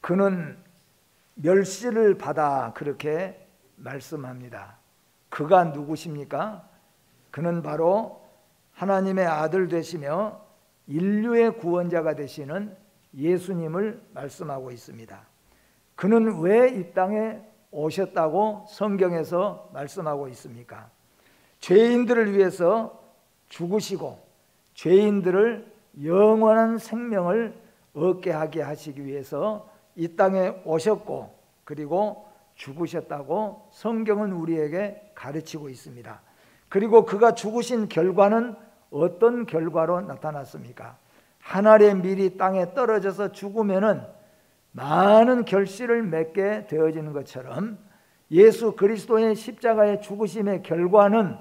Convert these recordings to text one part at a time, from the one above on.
그는 멸시를 받아 그렇게 말씀합니다. 그가 누구십니까? 그는 바로 하나님의 아들 되시며 인류의 구원자가 되시는 예수님을 말씀하고 있습니다. 그는 왜 이 땅에 오셨다고 성경에서 말씀하고 있습니까? 죄인들을 위해서 죽으시고 죄인들을 영원한 생명을 얻게 하게 하시기 위해서 이 땅에 오셨고 그리고 죽으셨다고 성경은 우리에게 가르치고 있습니다. 그리고 그가 죽으신 결과는 어떤 결과로 나타났습니까? 한 알의 밀이 땅에 떨어져서 죽으면은 많은 결실을 맺게 되어지는 것처럼 예수 그리스도의 십자가의 죽으심의 결과는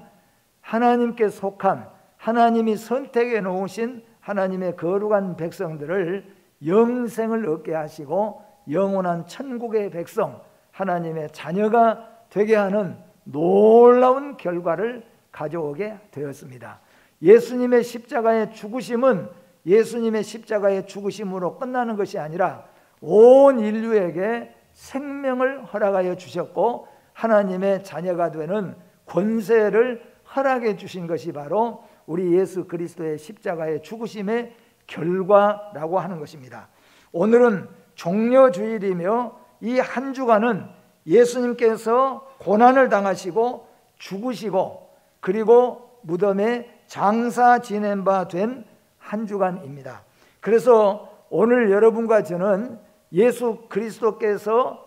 하나님께 속한, 하나님이 선택해 놓으신 하나님의 거룩한 백성들을 영생을 얻게 하시고 영원한 천국의 백성, 하나님의 자녀가 되게 하는 놀라운 결과를 가져오게 되었습니다. 예수님의 십자가의 죽으심은 예수님의 십자가의 죽으심으로 끝나는 것이 아니라 온 인류에게 생명을 허락하여 주셨고 하나님의 자녀가 되는 권세를 허락해 주신 것이 바로 우리 예수 그리스도의 십자가의 죽으심의 결과라고 하는 것입니다. 오늘은 종려주일이며 이 한 주간은 예수님께서 고난을 당하시고 죽으시고 그리고 무덤에 장사 지낸 바 된 한 주간입니다. 그래서 오늘 여러분과 저는 예수 그리스도께서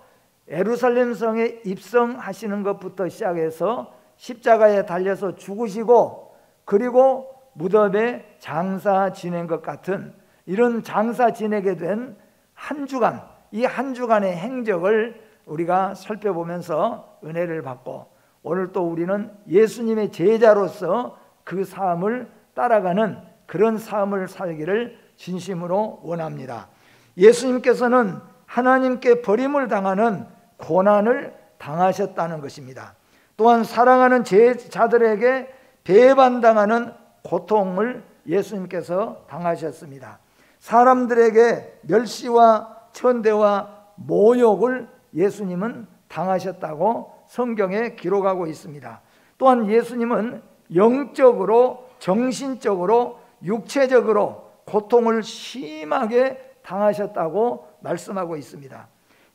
예루살렘 성에 입성하시는 것부터 시작해서 십자가에 달려서 죽으시고 그리고 무덤에 장사 지낸 것 같은 이런 장사 지내게 된 한 주간, 이 한 주간의 행적을 우리가 살펴보면서 은혜를 받고 오늘 또 우리는 예수님의 제자로서 그 삶을 따라가는 그런 삶을 살기를 진심으로 원합니다. 예수님께서는 하나님께 버림을 당하는 고난을 당하셨다는 것입니다. 또한 사랑하는 제자들에게 배반당하는 고통을 예수님께서 당하셨습니다. 사람들에게 멸시와 천대와 모욕을 예수님은 당하셨다고 성경에 기록하고 있습니다. 또한 예수님은 영적으로, 정신적으로, 육체적으로 고통을 심하게 당하셨다고 말씀하고 있습니다.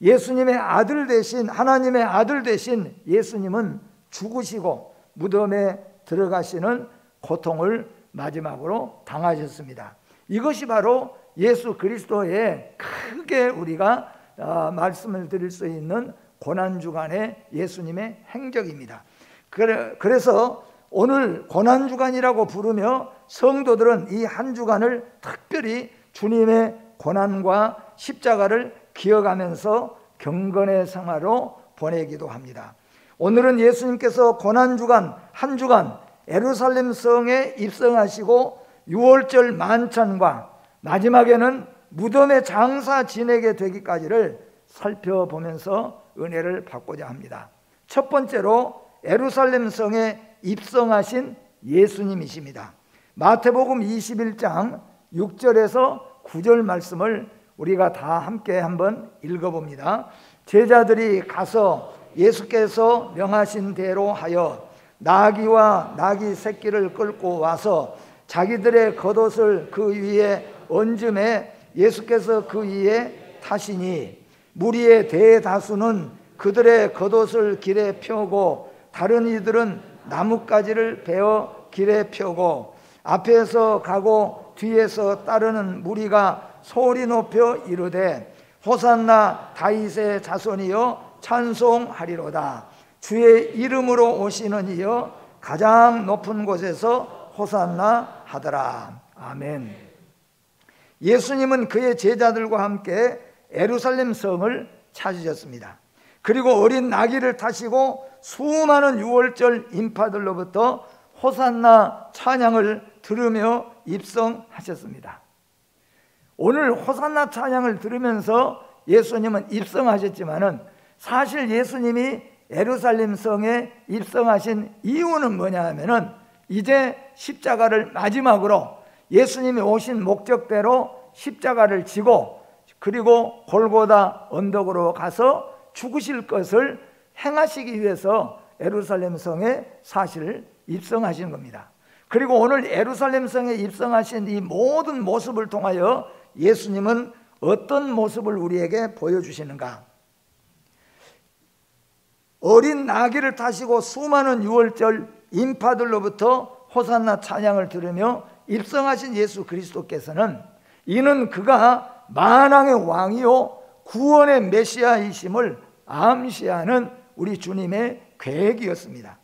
예수님의 아들 되신, 하나님의 아들 되신 예수님은 죽으시고 무덤에 들어가시는 고통을 마지막으로 당하셨습니다. 이것이 바로 예수 그리스도의 크게 우리가 말씀을 드릴 수 있는 고난주간의 예수님의 행적입니다. 그래서 오늘 고난주간이라고 부르며 성도들은 이 한 주간을 특별히 주님의 고난과 십자가를 기억하면서 경건의 생활로 보내기도 합니다. 오늘은 예수님께서 고난주간 한 주간 예루살렘 성에 입성하시고 6월절 만찬과 마지막에는 무덤에 장사 지내게 되기까지를 살펴보면서 은혜를 받고자 합니다. 첫 번째로 예루살렘 성에 입성하신 예수님이십니다. 마태복음 21장 6절에서 9절 말씀을 우리가 다 함께 한번 읽어봅니다. 제자들이 가서 예수께서 명하신 대로 하여 나귀와 나귀 새끼를 끌고 와서 자기들의 겉옷을 그 위에 얹음에 예수께서 그 위에 타시니 무리의 대다수는 그들의 겉옷을 길에 펴고 다른 이들은 나뭇가지를 베어 길에 펴고 앞에서 가고 뒤에서 따르는 무리가 소리 높여 이르되 호산나 다윗의 자손이여 찬송하리로다. 주의 이름으로 오시는 이여 가장 높은 곳에서 호산나 하더라. 아멘. 예수님은 그의 제자들과 함께 예루살렘 성을 찾으셨습니다. 그리고 어린 나귀를 타시고 수많은 유월절 인파들로부터 호산나 찬양을 들으며 입성하셨습니다. 오늘 호산나 찬양을 들으면서 예수님은 입성하셨지만은 사실 예수님이 예루살렘 성에 입성하신 이유는 뭐냐 하면은 이제 십자가를 마지막으로 예수님이 오신 목적대로 십자가를 지고 그리고 골고다 언덕으로 가서 죽으실 것을 행하시기 위해서 예루살렘 성에 사실 입성하신 겁니다. 그리고 오늘 예루살렘 성에 입성하신 이 모든 모습을 통하여 예수님은 어떤 모습을 우리에게 보여주시는가? 어린 나귀를 타시고 수많은 유월절 인파들로부터 호산나 찬양을 들으며 입성하신 예수 그리스도께서는 이는 그가 만왕의 왕이요 구원의 메시아이심을 암시하는 우리 주님의 계획이었습니다.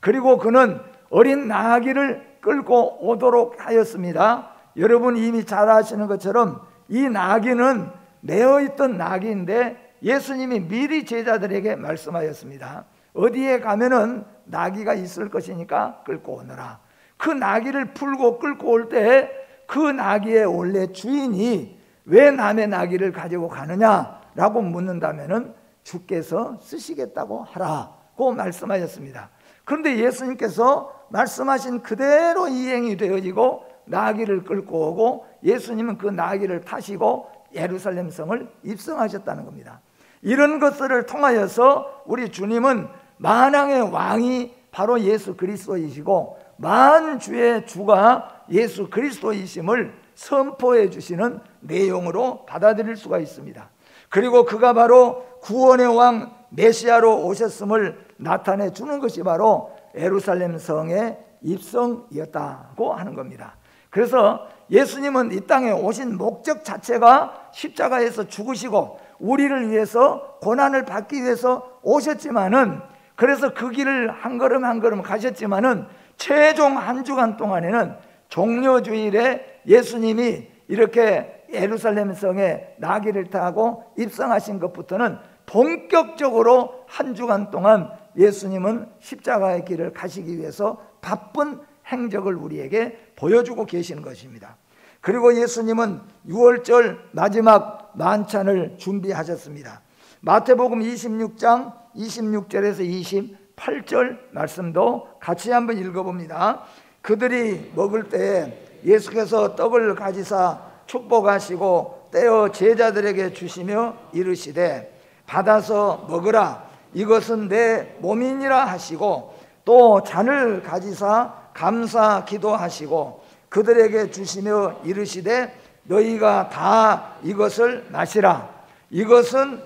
그리고 그는 어린 나귀를 끌고 오도록 하였습니다. 여러분 이미 잘 아시는 것처럼 이 나귀는 매어있던 나귀인데 예수님이 미리 제자들에게 말씀하였습니다. 어디에 가면은 나귀가 있을 것이니까 끌고 오너라. 그 나귀를 풀고 끌고 올 때 그 나귀의 원래 주인이 왜 남의 나귀를 가지고 가느냐라고 묻는다면은 주께서 쓰시겠다고 하라고 말씀하셨습니다. 그런데 예수님께서 말씀하신 그대로 이행이 되어지고 나귀를 끌고 오고 예수님은 그 나귀를 타시고 예루살렘 성을 입성하셨다는 겁니다. 이런 것들을 통하여서 우리 주님은 만왕의 왕이 바로 예수 그리스도이시고 만주의 주가 예수 그리스도이심을 선포해 주시는 내용으로 받아들일 수가 있습니다. 그리고 그가 바로 구원의 왕 메시아로 오셨음을 나타내 주는 것이 바로 예루살렘 성의 입성이었다고 하는 겁니다. 그래서 예수님은 이 땅에 오신 목적 자체가 십자가에서 죽으시고 우리를 위해서 고난을 받기 위해서 오셨지만은, 그래서 그 길을 한 걸음 한 걸음 가셨지만은 최종 한 주간 동안에는 종려주일에 예수님이 이렇게 예루살렘 성에 나귀를 타고 입성하신 것부터는 본격적으로 한 주간 동안 예수님은 십자가의 길을 가시기 위해서 바쁜 행적을 우리에게 보여주고 계시는 것입니다. 그리고 예수님은 유월절 마지막 만찬을 준비하셨습니다. 마태복음 26장 26절에서 28절 말씀도 같이 한번 읽어봅니다. 그들이 먹을 때에 예수께서 떡을 가지사 축복하시고 떼어 제자들에게 주시며 이르시되 받아서 먹으라, 이것은 내 몸이니라 하시고 또 잔을 가지사 감사 기도하시고 그들에게 주시며 이르시되 너희가 다 이것을 마시라, 이것은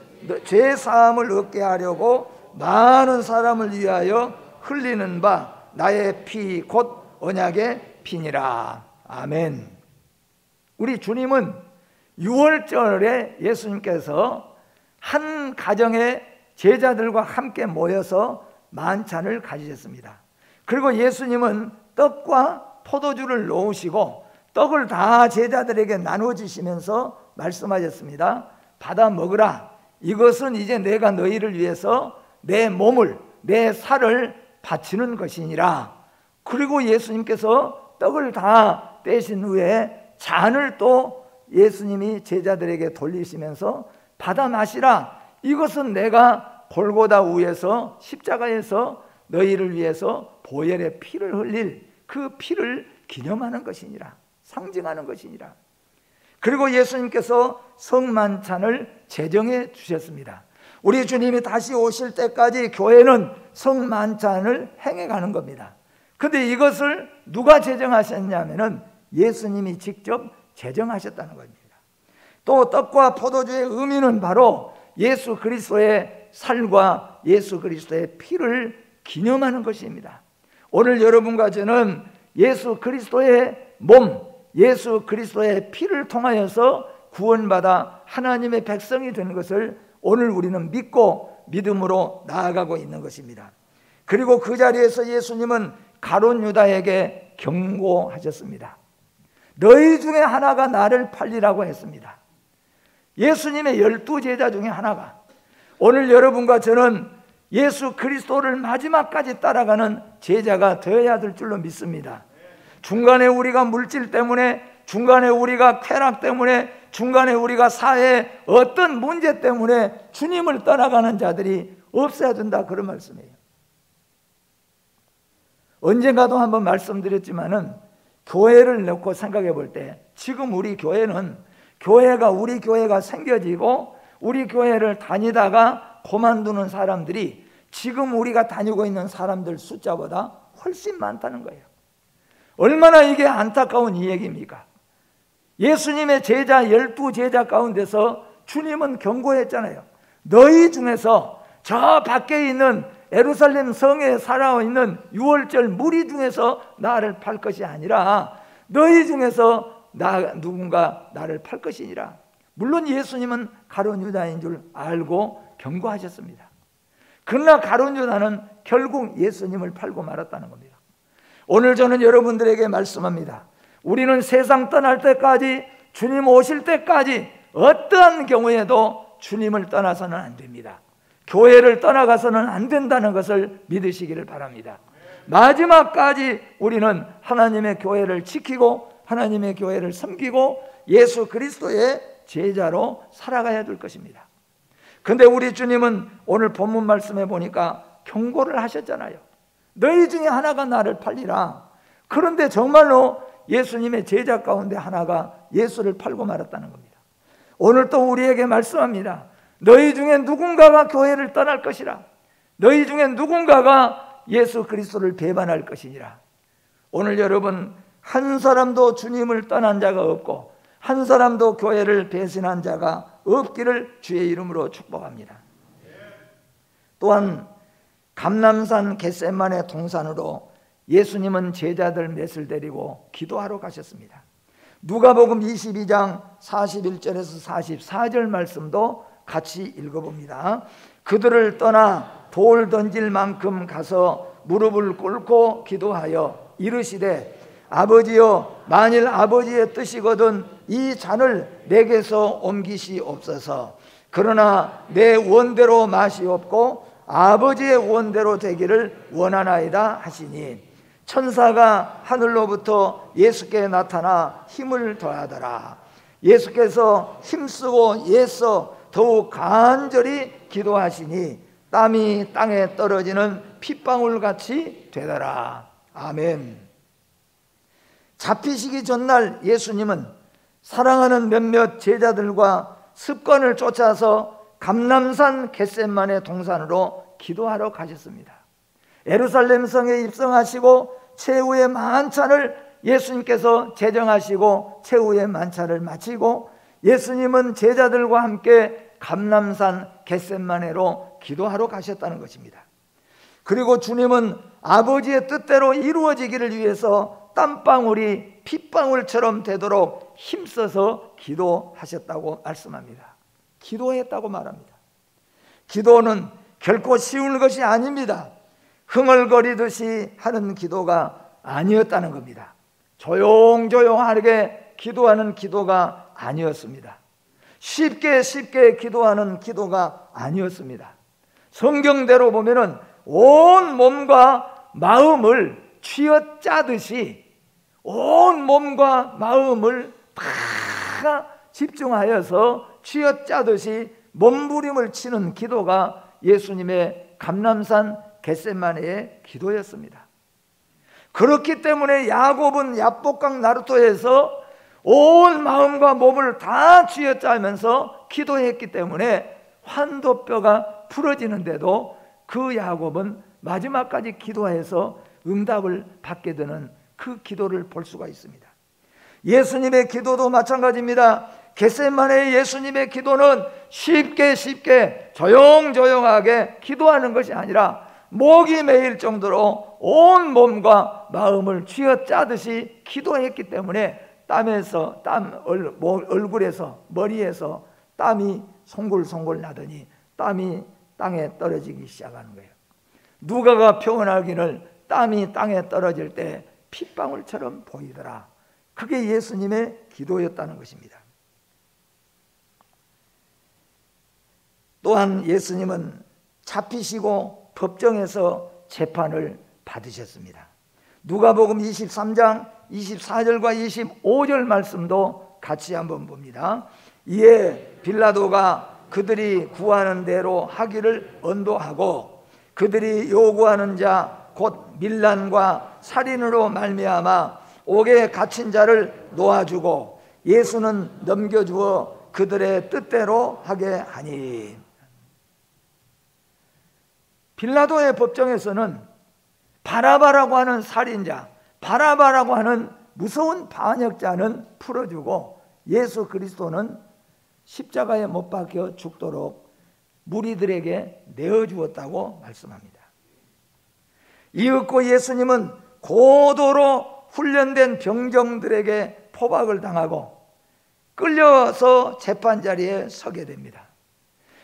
죄 사함을 얻게 하려고 많은 사람을 위하여 흘리는 바 나의 피 곧 언약의 피니라. 아멘. 우리 주님은 유월절에 예수님께서 한 가정의 제자들과 함께 모여서 만찬을 가지셨습니다. 그리고 예수님은 떡과 포도주를 놓으시고 떡을 다 제자들에게 나누어 주시면서 말씀하셨습니다. 받아 먹으라, 이것은 이제 내가 너희를 위해서 내 몸을 내 살을 바치는 것이니라. 그리고 예수님께서 떡을 다 떼신 후에 잔을 또 예수님이 제자들에게 돌리시면서 받아 마시라, 이것은 내가 골고다 위에서 십자가에서 너희를 위해서 보혈의 피를 흘릴 그 피를 기념하는 것이니라, 상징하는 것이니라. 그리고 예수님께서 성만찬을 제정해 주셨습니다. 우리 주님이 다시 오실 때까지 교회는 성만찬을 행해가는 겁니다. 그런데 이것을 누가 제정하셨냐면은 예수님이 직접 제정하셨다는 겁니다. 또 떡과 포도주의 의미는 바로 예수 그리스도의 살과 예수 그리스도의 피를 기념하는 것입니다. 오늘 여러분과 저는 예수 그리스도의 몸, 예수 그리스도의 피를 통하여서 구원받아 하나님의 백성이 되는 것을 오늘 우리는 믿고 믿음으로 나아가고 있는 것입니다. 그리고 그 자리에서 예수님은 가룟 유다에게 경고하셨습니다. 너희 중에 하나가 나를 팔리라고 했습니다. 예수님의 12제자 중에 하나가, 오늘 여러분과 저는 예수 그리스도를 마지막까지 따라가는 제자가 되어야 될 줄로 믿습니다. 중간에 우리가 물질 때문에, 중간에 우리가 쾌락 때문에, 중간에 우리가 사회의 어떤 문제 때문에 주님을 떠나가는 자들이 없어야 된다, 그런 말씀이에요. 언젠가도 한번 말씀드렸지만은 교회를 놓고 생각해 볼 때 지금 우리 교회는 우리 교회가 생겨지고 우리 교회를 다니다가 그만두는 사람들이 지금 우리가 다니고 있는 사람들 숫자보다 훨씬 많다는 거예요. 얼마나 이게 안타까운 이 얘기입니까? 예수님의 제자 12제자 가운데서 주님은 경고했잖아요. 너희 중에서 저 밖에 있는 예루살렘 성에 살아있는 유월절 무리 중에서 나를 팔 것이 아니라 너희 중에서 누군가 나를 팔 것이니라. 물론 예수님은 가룟 유다인 줄 알고 경고하셨습니다. 그러나 가룟 유다는 결국 예수님을 팔고 말았다는 겁니다. 오늘 저는 여러분들에게 말씀합니다. 우리는 세상 떠날 때까지, 주님 오실 때까지 어떠한 경우에도 주님을 떠나서는 안 됩니다. 교회를 떠나가서는 안 된다는 것을 믿으시기를 바랍니다. 마지막까지 우리는 하나님의 교회를 지키고 하나님의 교회를 섬기고 예수 그리스도의 제자로 살아가야 될 것입니다. 그런데 우리 주님은 오늘 본문 말씀에 보니까 경고를 하셨잖아요. 너희 중에 하나가 나를 팔리라. 그런데 정말로 예수님의 제자 가운데 하나가 예수를 팔고 말았다는 겁니다. 오늘 또 우리에게 말씀합니다. 너희 중에 누군가가 교회를 떠날 것이라. 너희 중에 누군가가 예수 그리스도를 배반할 것이니라. 오늘 여러분, 한 사람도 주님을 떠난 자가 없고 한 사람도 교회를 배신한 자가 없기를 주의 이름으로 축복합니다. 또한 감람산 겟세마네 동산으로 예수님은 제자들 넷을 데리고 기도하러 가셨습니다. 누가복음 22장 41절에서 44절 말씀도 같이 읽어봅니다. 그들을 떠나 돌 던질 만큼 가서 무릎을 꿇고 기도하여 이르시되 아버지여, 만일 아버지의 뜻이거든 이 잔을 내게서 옮기시옵소서. 그러나 내 원대로 마시옵고 아버지의 원대로 되기를 원하나이다 하시니 천사가 하늘로부터 예수께 나타나 힘을 더하더라. 예수께서 힘쓰고 애써 더욱 간절히 기도하시니 땀이 땅에 떨어지는 핏방울같이 되더라. 아멘. 잡히시기 전날 예수님은 사랑하는 몇몇 제자들과 습관을 쫓아서 감람산 겟세마네 동산으로 기도하러 가셨습니다. 예루살렘 성에 입성하시고 최후의 만찬을 예수님께서 제정하시고 최후의 만찬을 마치고 예수님은 제자들과 함께 감람산 겟세마네로 기도하러 가셨다는 것입니다. 그리고 주님은 아버지의 뜻대로 이루어지기를 위해서 땀방울이 핏방울처럼 되도록 힘써서 기도하셨다고 말씀합니다. 기도했다고 말합니다. 기도는 결코 쉬운 것이 아닙니다. 흥얼거리듯이 하는 기도가 아니었다는 겁니다. 조용조용하게 기도하는 기도가 아니었습니다. 쉽게 기도하는 기도가 아니었습니다. 성경대로 보면은 온 몸과 마음을 쥐어짜듯이 온 몸과 마음을 다 집중하여서 쥐어짜듯이 몸부림을 치는 기도가 예수님의 감람산 겟세마네의 기도였습니다. 그렇기 때문에 야곱은 야복강 나루토에서 온 마음과 몸을 다 쥐어짜면서 기도했기 때문에 환도뼈가 부러지는데도 그 야곱은 마지막까지 기도해서 응답을 받게 되는 그 기도를 볼 수가 있습니다. 예수님의 기도도 마찬가지입니다. 겟세마네 예수님의 기도는 쉽게 조용조용하게 기도하는 것이 아니라 목이 메일 정도로 온 몸과 마음을 쥐어짜듯이 기도했기 때문에 얼굴에서 머리에서 땀이 송골송골 나더니 땀이 땅에 떨어지기 시작하는 거예요. 누가가 표현하기를 땀이 땅에 떨어질 때 핏방울처럼 보이더라. 그게 예수님의 기도였다는 것입니다. 또한 예수님은 잡히시고 법정에서 재판을 받으셨습니다. 누가복음 23장 24절과 25절 말씀도 같이 한번 봅니다. 이에 빌라도가 그들이 구하는 대로 하기를 언도하고 그들이 요구하는 자 곧 밀란과 살인으로 말미암아 옥에 갇힌 자를 놓아주고 예수는 넘겨주어 그들의 뜻대로 하게 하니. 빌라도의 법정에서는 바라바라고 하는 살인자, 바라바라고 하는 무서운 반역자는 풀어주고 예수 그리스도는 십자가에 못 박혀 죽도록 무리들에게 내어주었다고 말씀합니다. 이윽고 예수님은 고도로 훈련된 병정들에게 포박을 당하고 끌려서 재판자리에 서게 됩니다.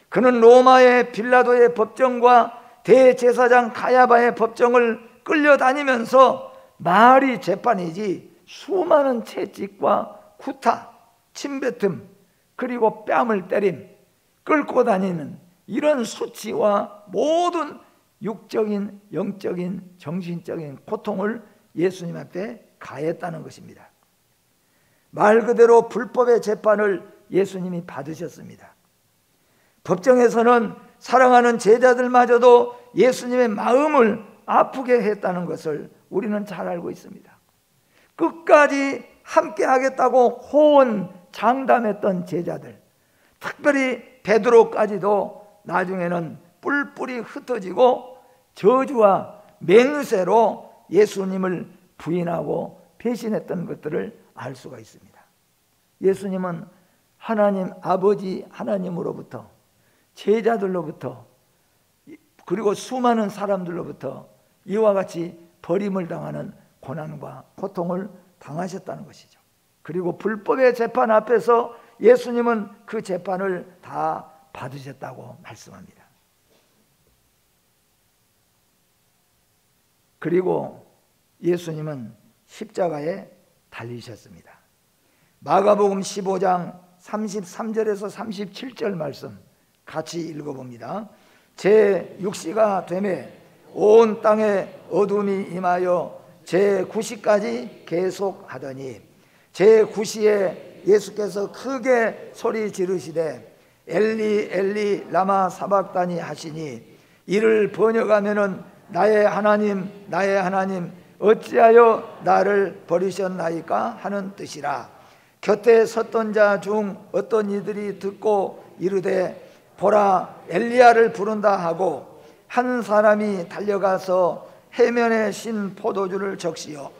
그는 로마의 빌라도의 법정과 대제사장 가야바의 법정을 끌려다니면서 말이 재판이지 수많은 채찍과 구타, 침뱉음, 그리고 뺨을 때림, 끌고 다니는 이런 수치와 모든 육적인, 영적인, 정신적인 고통을 예수님 앞에 가했다는 것입니다. 말 그대로 불법의 재판을 예수님이 받으셨습니다. 법정에서는 사랑하는 제자들마저도 예수님의 마음을 아프게 했다는 것을 우리는 잘 알고 있습니다. 끝까지 함께 하겠다고 호언 장담했던 제자들, 특별히 베드로까지도 나중에는 뿔뿔이 흩어지고 저주와 맹세로 예수님을 부인하고 배신했던 것들을 알 수가 있습니다. 예수님은 하나님 아버지 하나님으로부터, 제자들로부터, 그리고 수많은 사람들로부터 이와 같이 버림을 당하는 고난과 고통을 당하셨다는 것이죠. 그리고 불법의 재판 앞에서 예수님은 그 재판을 다 받으셨다고 말씀합니다. 그리고 예수님은 십자가에 달리셨습니다. 마가복음 15장 33절에서 37절 말씀 같이 읽어봅니다. 제6시가 되매 온 땅에 어둠이 임하여 제9시까지 계속하더니 제9시에 예수께서 크게 소리 지르시되 엘리 엘리 라마 사박다니 하시니 이를 번역하면은 나의 하나님 어찌하여 나를 버리셨나이까 하는 뜻이라. 곁에 섰던 자 중 어떤 이들이 듣고 이르되 보라 엘리야를 부른다 하고 한 사람이 달려가서 해면에 신 포도주를 적시어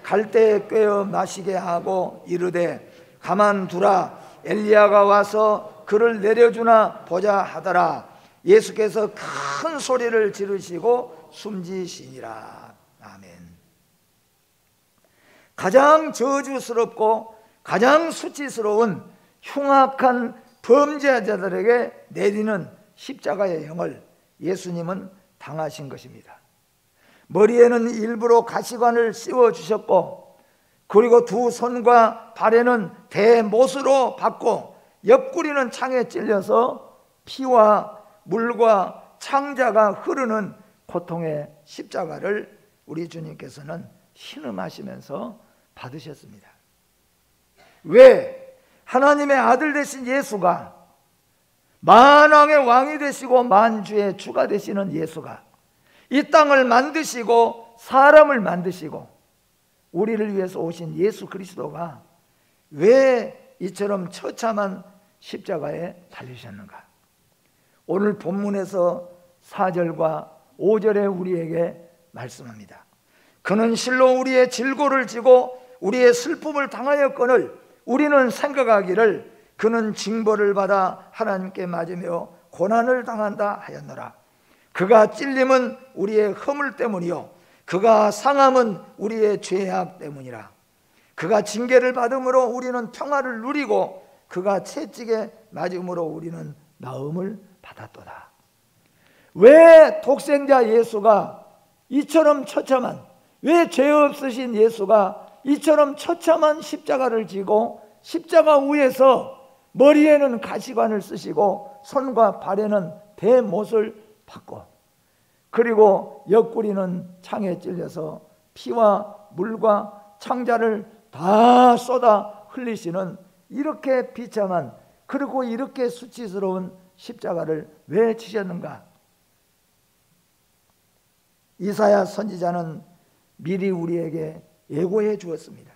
갈대에 꿰어 마시게 하고 이르되 가만두라 엘리야가 와서 그를 내려주나 보자 하더라. 예수께서 큰 소리를 지르시고 숨지시니라. 아멘. 가장 저주스럽고 가장 수치스러운 흉악한 범죄자들에게 내리는 십자가의 형을 예수님은 당하신 것입니다. 머리에는 일부러 가시관을 씌워주셨고 그리고 두 손과 발에는 대못으로 받고 옆구리는 창에 찔려서 피와 물과 창자가 흐르는 고통의 십자가를 우리 주님께서는 신음하시면서 받으셨습니다. 왜? 하나님의 아들 되신 예수가, 만왕의 왕이 되시고 만주의 주가 되시는 예수가 이 땅을 만드시고 사람을 만드시고 우리를 위해서 오신 예수 그리스도가 왜 이처럼 처참한 십자가에 달리셨는가? 오늘 본문에서 4절과 5절에 우리에게 말씀합니다. 그는 실로 우리의 질고를 지고 우리의 슬픔을 당하였거늘 우리는 생각하기를 그는 징벌을 받아 하나님께 맞으며 고난을 당한다 하였노라. 그가 찔림은 우리의 허물 때문이요 그가 상함은 우리의 죄악 때문이라. 그가 징계를 받음으로 우리는 평화를 누리고 그가 채찍에 맞음으로 우리는 나음을 받았도다. 왜 독생자 예수가 이처럼 처참한, 왜 죄 없으신 예수가 이처럼 처참한 십자가를 지고 십자가 위에서 머리에는 가시관을 쓰시고 손과 발에는 대못을 받고 그리고 옆구리는 창에 찔려서 피와 물과 창자를 다 쏟아 흘리시는 이렇게 비참한 그리고 이렇게 수치스러운 십자가를 왜 지셨는가? 이사야 선지자는 미리 우리에게 예고해 주었습니다.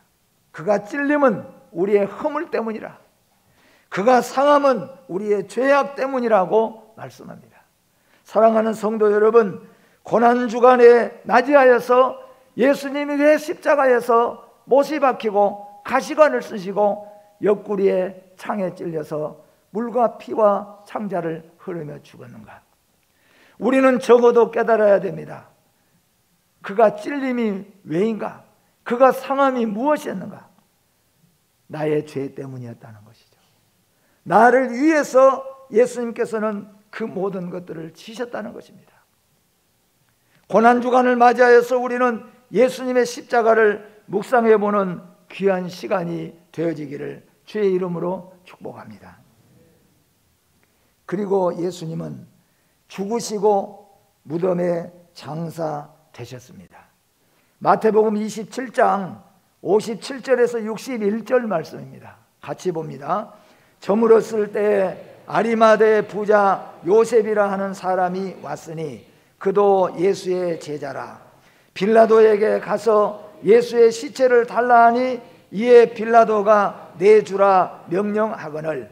그가 찔림은 우리의 허물 때문이라. 그가 상함은 우리의 죄악 때문이라고 말씀합니다. 사랑하는 성도 여러분, 고난주간에 맞이하여서 예수님이 왜 십자가에서 못이 박히고 가시관을 쓰시고 옆구리에 창에 찔려서 물과 피와 창자를 흐르며 죽었는가? 우리는 적어도 깨달아야 됩니다. 그가 찔림이 왜인가? 그가 상함이 무엇이었는가? 나의 죄 때문이었다는 것이죠. 나를 위해서 예수님께서는 그 모든 것들을 지셨다는 것입니다. 고난주간을 맞이하여서 우리는 예수님의 십자가를 묵상해보는 귀한 시간이 되어지기를 주의 이름으로 축복합니다. 그리고 예수님은 죽으시고 무덤에 장사되셨습니다. 마태복음 27장 57절에서 61절 말씀입니다. 같이 봅니다. 저물었을 때에 아리마대 부자 요셉이라 하는 사람이 왔으니 그도 예수의 제자라. 빌라도에게 가서 예수의 시체를 달라 하니 이에 빌라도가 내주라 명령하거늘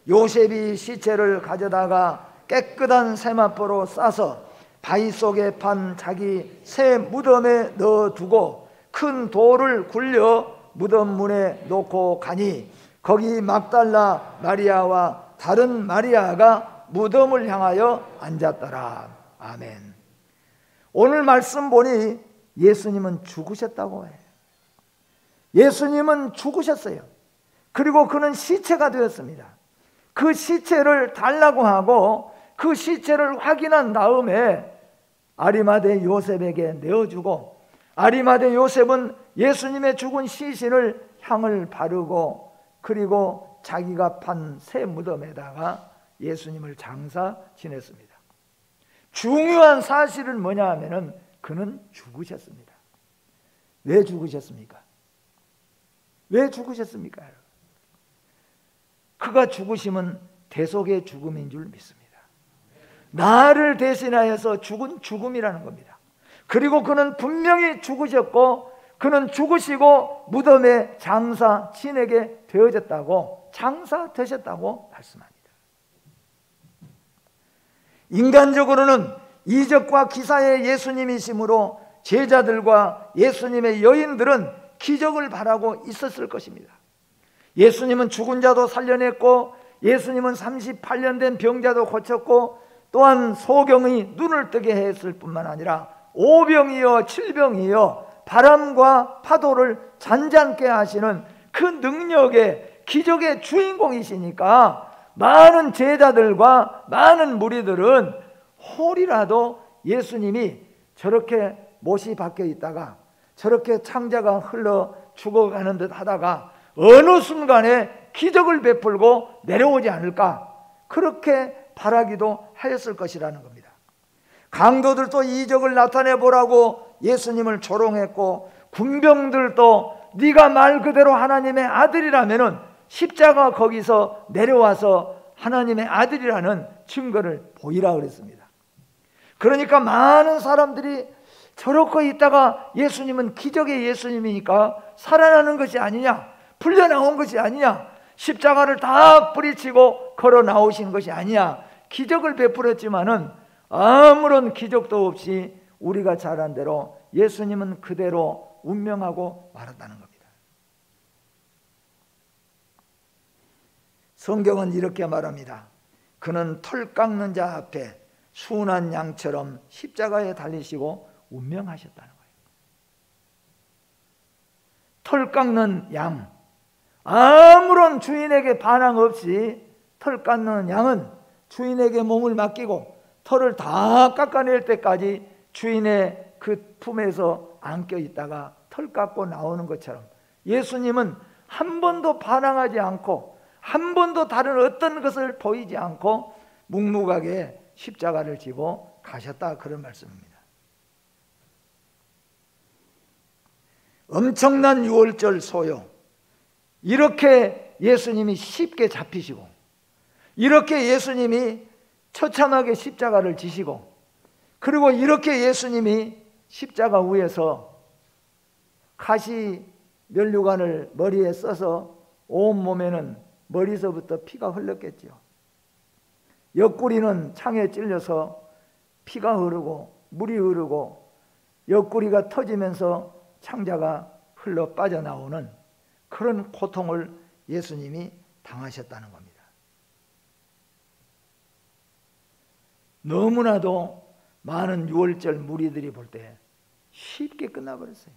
요셉이 시체를 가져다가 깨끗한 세마포로 싸서 바위 속에 판 자기 새 무덤에 넣어두고 큰 돌을 굴려 무덤 문에 놓고 가니 거기 막달라 마리아와 다른 마리아가 무덤을 향하여 앉았더라. 아멘. 오늘 말씀 보니 예수님은 죽으셨다고 해요. 예수님은 죽으셨어요. 그리고 그는 시체가 되었습니다. 그 시체를 달라고 하고 그 시체를 확인한 다음에 아리마대 요셉에게 내어주고, 아리마대 요셉은 예수님의 죽은 시신을 향을 바르고 그리고 자기가 판 새 무덤에다가 예수님을 장사 지냈습니다. 중요한 사실은 뭐냐 하면은 그는 죽으셨습니다. 왜 죽으셨습니까? 왜 죽으셨습니까? 그가 죽으심은 대속의 죽음인 줄 믿습니다. 나를 대신하여서 죽은 죽음이라는 겁니다. 그리고 그는 분명히 죽으셨고 그는 죽으시고 무덤에 장사 지내게 되어졌다고, 장사되셨다고 말씀합니다. 인간적으로는 이적과 기사의 예수님이시므로 제자들과 예수님의 여인들은 기적을 바라고 있었을 것입니다. 예수님은 죽은 자도 살려냈고 예수님은 38년 된 병자도 고쳤고 또한 소경이 눈을 뜨게 했을 뿐만 아니라 오병이어 칠병이어 바람과 파도를 잔잔케 하시는 그 능력의 기적의 주인공이시니까 많은 제자들과 많은 무리들은 혹이라도 예수님이 저렇게 못이 박혀 있다가 저렇게 창자가 흘러 죽어가는 듯 하다가 어느 순간에 기적을 베풀고 내려오지 않을까, 그렇게 바라기도 하였을 것이라는 겁니다. 강도들도 이적을 나타내 보라고 예수님을 조롱했고 군병들도 네가 말 그대로 하나님의 아들이라면은 십자가 거기서 내려와서 하나님의 아들이라는 증거를 보이라 그랬습니다. 그러니까 많은 사람들이 저렇게 있다가 예수님은 기적의 예수님이니까 살아나는 것이 아니냐, 풀려나온 것이 아니냐, 십자가를 다 뿌리치고 걸어 나오신 것이 아니냐, 기적을 베풀었지만은 아무런 기적도 없이 우리가 잘 안 대로 예수님은 그대로 운명하고 말았다는 겁니다. 성경은 이렇게 말합니다. 그는 털 깎는 자 앞에 순한 양처럼 십자가에 달리시고 운명하셨다는 거예요. 털 깎는 양, 아무런 주인에게 반항 없이 털 깎는 양은 주인에게 몸을 맡기고 털을 다 깎아낼 때까지 주인의 그 품에서 안겨 있다가 털 깎고 나오는 것처럼 예수님은 한 번도 반항하지 않고 한 번도 다른 어떤 것을 보이지 않고 묵묵하게 십자가를 지고 가셨다, 그런 말씀입니다. 엄청난 유월절 소요, 이렇게 예수님이 쉽게 잡히시고 이렇게 예수님이 처참하게 십자가를 지시고 그리고 이렇게 예수님이 십자가 위에서 가시 면류관을 머리에 써서 온몸에는 머리서부터 피가 흘렀겠지요. 옆구리는 창에 찔려서 피가 흐르고 물이 흐르고 옆구리가 터지면서 창자가 흘러 빠져나오는 그런 고통을 예수님이 당하셨다는 겁니다. 너무나도 많은 유월절 무리들이 볼 때 쉽게 끝나버렸어요.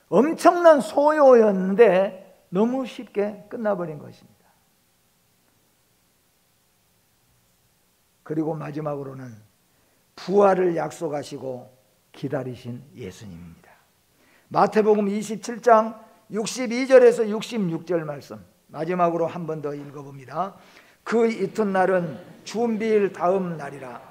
엄청난 소요였는데 너무 쉽게 끝나버린 것입니다. 그리고 마지막으로는 부활을 약속하시고 기다리신 예수님입니다. 마태복음 27장 62절에서 66절 말씀 마지막으로 한 번 더 읽어봅니다. 그 이튿날은 준비일 다음 날이라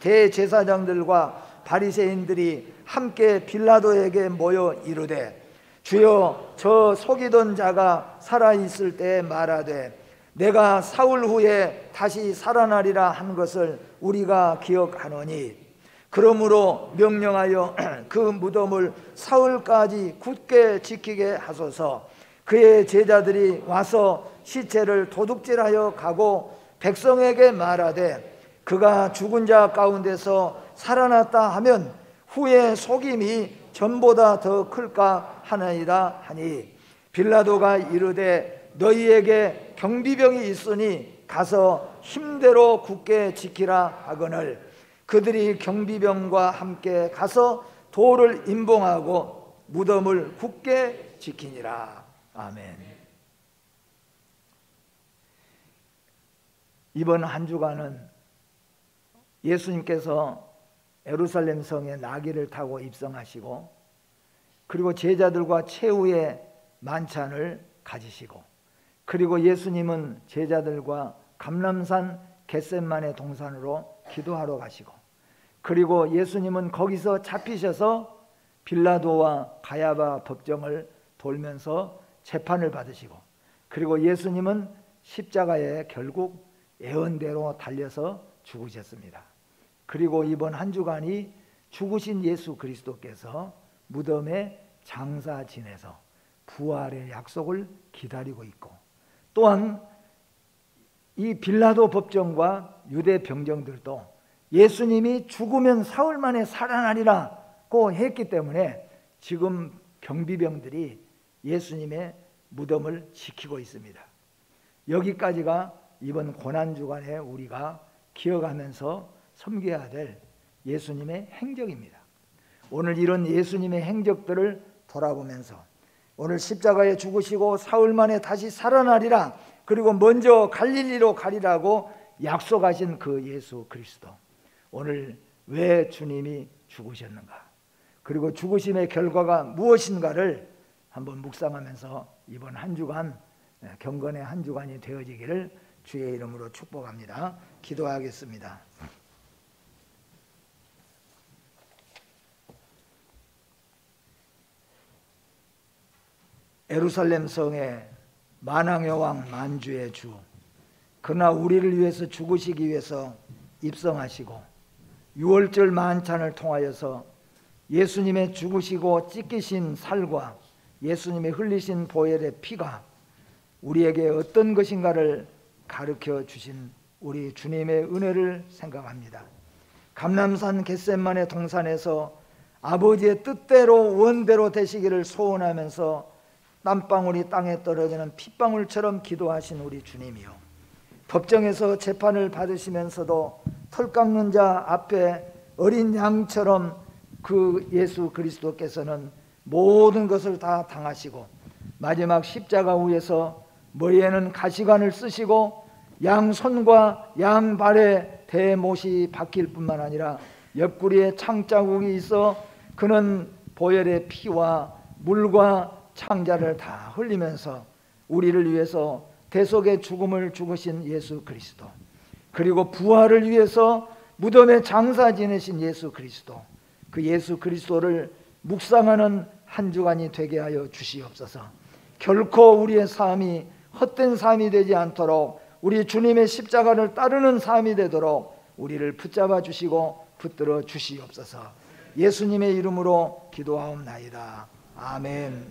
대제사장들과 바리새인들이 함께 빌라도에게 모여 이르되 주여 저 속이던 자가 살아있을 때 말하되 내가 사흘 후에 다시 살아나리라 한 것을 우리가 기억하노니 그러므로 명령하여 그 무덤을 사흘까지 굳게 지키게 하소서. 그의 제자들이 와서 시체를 도둑질하여 가고 백성에게 말하되 그가 죽은 자 가운데서 살아났다 하면 후에 속임이 전보다 더 클까 하나이다 하니 빌라도가 이르되 너희에게 경비병이 있으니 가서 힘대로 굳게 지키라 하거늘 그들이 경비병과 함께 가서 돌을 임봉하고 무덤을 굳게 지키니라. 아멘. 이번 한 주간은 예수님께서 예루살렘 성에 나귀를 타고 입성하시고 그리고 제자들과 최후의 만찬을 가지시고 그리고 예수님은 제자들과 감람산 겟셋마네 동산으로 기도하러 가시고 그리고 예수님은 거기서 잡히셔서 빌라도와 가야바 법정을 돌면서 재판을 받으시고 그리고 예수님은 십자가에 결국 예언대로 달려서 죽으셨습니다. 그리고 이번 한 주간이 죽으신 예수 그리스도께서 무덤에 장사 지내서 부활의 약속을 기다리고 있고 또한 이 빌라도 법정과 유대 병정들도 예수님이 죽으면 사흘 만에 살아나리라고 했기 때문에 지금 경비병들이 예수님의 무덤을 지키고 있습니다. 여기까지가 이번 고난주간에 우리가 기억하면서 섬겨야 될 예수님의 행적입니다. 오늘 이런 예수님의 행적들을 돌아보면서 오늘 십자가에 죽으시고 사흘 만에 다시 살아나리라 그리고 먼저 갈릴리로 가리라고 약속하신 그 예수 그리스도 오늘 왜 주님이 죽으셨는가 그리고 죽으심의 결과가 무엇인가를 한번 묵상하면서 이번 한 주간 경건의 한 주간이 되어지기를 주의 이름으로 축복합니다. 기도하겠습니다. 예루살렘 성의 만왕의 왕 만주의 주 그러나 우리를 위해서 죽으시기 위해서 입성하시고 유월절 만찬을 통하여서 예수님의 죽으시고 찢기신 살과 예수님의 흘리신 보혈의 피가 우리에게 어떤 것인가를 가르쳐 주신 우리 주님의 은혜를 생각합니다. 감람산 겟셋마네 동산에서 아버지의 뜻대로 원대로 되시기를 소원하면서 땀방울이 땅에 떨어지는 핏방울처럼 기도하신 우리 주님이요 법정에서 재판을 받으시면서도 털 깎는 자 앞에 어린 양처럼 그 예수 그리스도께서는 모든 것을 다 당하시고 마지막 십자가 위에서 머리에는 가시관을 쓰시고 양손과 양발에 대못이 박힐 뿐만 아니라 옆구리에 창자국이 있어 그는 보혈의 피와 물과 창자를 다 흘리면서 우리를 위해서 대속의 죽음을 죽으신 예수 그리스도 그리고 부활을 위해서 무덤에 장사 지내신 예수 그리스도 그 예수 그리스도를 묵상하는 한 주간이 되게 하여 주시옵소서. 결코 우리의 삶이 헛된 삶이 되지 않도록 우리 주님의 십자가를 따르는 삶이 되도록 우리를 붙잡아 주시고 붙들어 주시옵소서. 예수님의 이름으로 기도하옵나이다. 아멘.